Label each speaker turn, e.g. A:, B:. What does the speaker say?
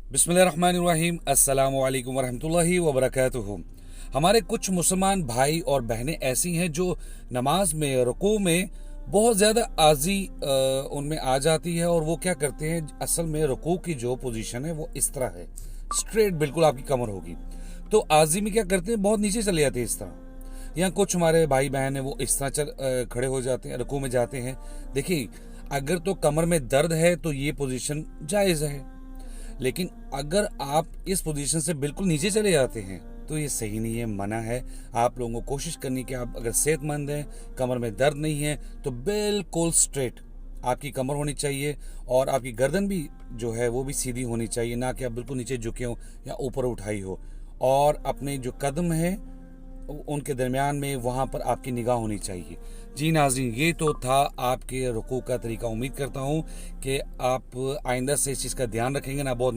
A: बिस्मिल्लाहिर्रहमानिर्रहीम अस्सलामु अलैकुम वरहमतुल्लाहि वबरकातुहू। हमारे कुछ मुसलमान भाई और बहनें ऐसी हैं जो नमाज में रुकू में बहुत ज़्यादा आजी उनमें आ जाती है और वो क्या करते हैं, असल में रुकू की जो पोजीशन है वो इस तरह है, स्ट्रेट बिल्कुल आपकी कमर होगी। तो आजी में क्या करते हैं, बहुत नीचे चले जाते हैं इस तरह। या कुछ हमारे भाई बहन हैं वो इस तरह खड़े हो जाते हैं, रुकू में जाते हैं। देखिए, अगर तो कमर में दर्द है तो ये पोजीशन जायज़ है, लेकिन अगर आप इस पोजीशन से बिल्कुल नीचे चले जाते हैं तो ये सही नहीं है, मना है। आप लोगों को कोशिश करनी कि आप अगर सेहतमंद हैं, कमर में दर्द नहीं है, तो बिल्कुल स्ट्रेट आपकी कमर होनी चाहिए और आपकी गर्दन भी जो है वो भी सीधी होनी चाहिए, ना कि आप बिल्कुल नीचे झुके हो या ऊपर उठाई हो। और अपने जो कदम है उनके दरमियान में वहाँ पर आपकी निगाह होनी चाहिए। जी नाज़रीन, ये तो था आपके रुकू का तरीका। उम्मीद करता हूँ कि आप आइंदा से इस चीज़ का ध्यान रखेंगे, ना बहुत